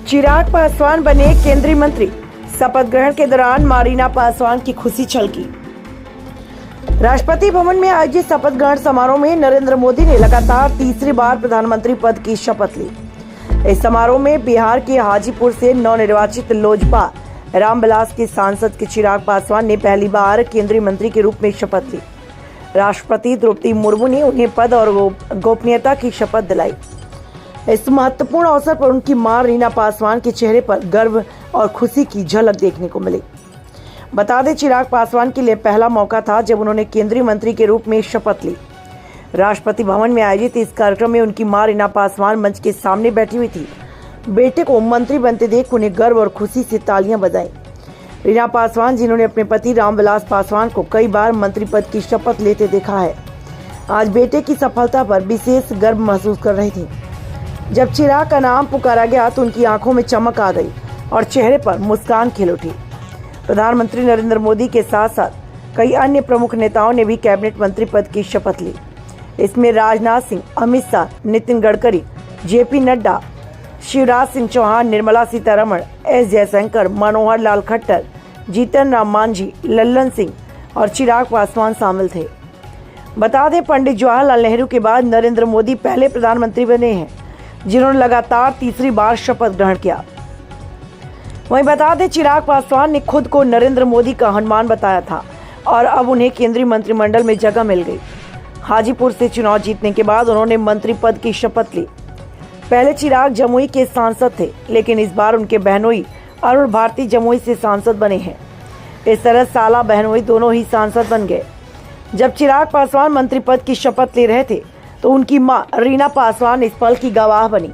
चिराग पासवान बने केंद्रीय मंत्री। शपथ ग्रहण के दौरान मारीना पासवान की खुशी छलकी। राष्ट्रपति भवन में आयोजित शपथ ग्रहण समारोह में नरेंद्र मोदी ने लगातार तीसरी बार प्रधानमंत्री पद की शपथ ली। इस समारोह में बिहार के हाजीपुर से नवनिर्वाचित लोजपा रामविलास के सांसद के चिराग पासवान ने पहली बार केंद्रीय मंत्री के रूप में शपथ ली। राष्ट्रपति द्रौपदी मुर्मू ने उन्हें पद और गोपनीयता की शपथ दिलाई। इस महत्वपूर्ण अवसर पर उनकी मां रीना पासवान के चेहरे पर गर्व और खुशी की झलक देखने को मिली। बता दें, चिराग पासवान के लिए पहला मौका था जब उन्होंने केंद्रीय मंत्री के रूप में शपथ ली। राष्ट्रपति भवन में आयोजित इस कार्यक्रम में उनकी मां रीना पासवान मंच के सामने बैठी हुई थी। बेटे को मंत्री बनते देख उन्हें गर्व और खुशी से तालियां बजाई। रीना पासवान, जिन्होंने अपने पति रामविलास पासवान को कई बार मंत्री पद की शपथ लेते देखा है, आज बेटे की सफलता पर विशेष गर्व महसूस कर रही थी। जब चिराग का नाम पुकारा गया तो उनकी आंखों में चमक आ गई और चेहरे पर मुस्कान खिल उठी। प्रधानमंत्री नरेंद्र मोदी के साथ साथ कई अन्य प्रमुख नेताओं ने भी कैबिनेट मंत्री पद की शपथ ली। इसमें राजनाथ सिंह, अमित शाह, नितिन गडकरी, जेपी नड्डा, शिवराज सिंह चौहान, निर्मला सीतारमण, एस जयशंकर, मनोहर लाल खट्टर, जीतन राम मांझी, लल्लन सिंह और चिराग पासवान शामिल थे। बता दें, पंडित जवाहरलाल नेहरू के बाद नरेंद्र मोदी पहले प्रधानमंत्री बने हैं जिन्होंने लगातार तीसरी बार शपथ ग्रहण किया। वहीं बता दें, चिराग पासवान ने खुद को नरेंद्र मोदी का हनुमान बताया था और अब उन्हें केंद्रीय मंत्रिमंडल में जगह मिल गई। हाजीपुर से चुनाव जीतने के बाद उन्होंने मंत्री पद की शपथ ली। पहले चिराग जमुई के सांसद थे, लेकिन इस बार उनके बहनोई अरुण भारती जमुई से सांसद बने हैं। इस तरह साला बहनोई दोनों ही सांसद बन गए। जब चिराग पासवान मंत्री पद की शपथ ले रहे थे तो उनकी मां रीना पासवान इस पल की गवाह बनी।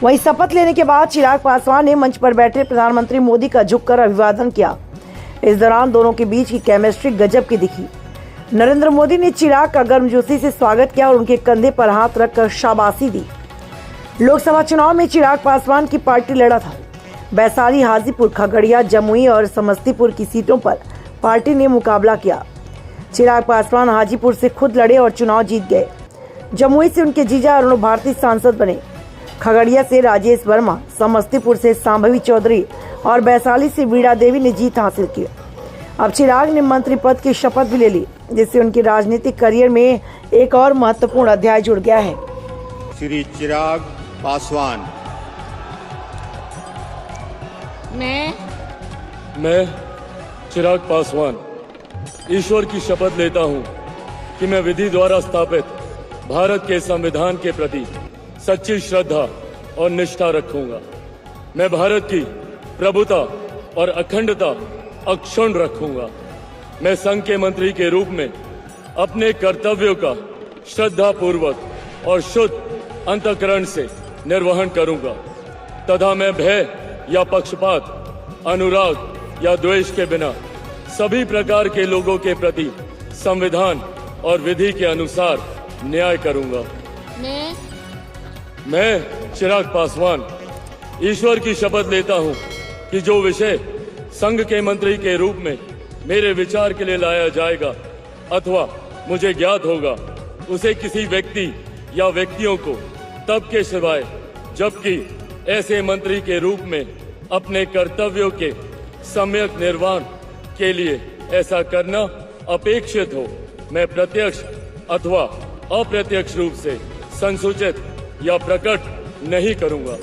वहीं शपथ लेने के बाद चिराग पासवान ने मंच पर बैठे प्रधानमंत्री मोदी का झुककर अभिवादन किया। इस दौरान दोनों के बीच की केमिस्ट्री गजब की दिखी। नरेंद्र मोदी ने चिराग का गर्मजोशी से स्वागत किया और उनके कंधे पर हाथ रखकर शाबाशी दी। लोकसभा चुनाव में चिराग पासवान की पार्टी लड़ा था। वैशाली, हाजीपुर, खगड़िया, जमुई और समस्तीपुर की सीटों पर पार्टी ने मुकाबला किया। चिराग पासवान हाजीपुर से खुद लड़े और चुनाव जीत गए। जमुई से उनके जीजा अरुण भारती सांसद बने। खगड़िया से राजेश वर्मा, समस्तीपुर से सांभवी चौधरी और वैशाली से वीणा देवी ने जीत हासिल की। अब चिराग ने मंत्री पद की शपथ भी ले ली, जिससे उनके राजनीतिक करियर में एक और महत्वपूर्ण अध्याय जुड़ गया है। श्री चिराग पासवान। मैं चिराग पासवान ईश्वर की शपथ लेता हूं कि मैं विधि द्वारा स्थापित भारत के संविधान के प्रति सच्ची श्रद्धा और निष्ठा रखूंगा। मैं भारत की प्रभुता और अखंडता अक्षुण्ण रखूंगा। मैं संघ के मंत्री के रूप में अपने कर्तव्यों का श्रद्धापूर्वक और शुद्ध अंतःकरण से निर्वहन करूंगा तथा मैं भय या पक्षपात, अनुराग या द्वेष के बिना सभी प्रकार के लोगों के प्रति संविधान और विधि के अनुसार न्याय करूंगा। मैं चिराग पासवान ईश्वर की शपथ लेता हूं कि जो विषय संघ के मंत्री के रूप में मेरे विचार के लिए लाया जाएगा अथवा मुझे ज्ञात होगा, उसे किसी व्यक्ति या व्यक्तियों को तब के सिवाय जबकि ऐसे मंत्री के रूप में अपने कर्तव्यों के सम्यक निर्वहन के लिए ऐसा करना अपेक्षित हो, मैं प्रत्यक्ष अथवा अप्रत्यक्ष रूप से संसूचित या प्रकट नहीं करूंगा।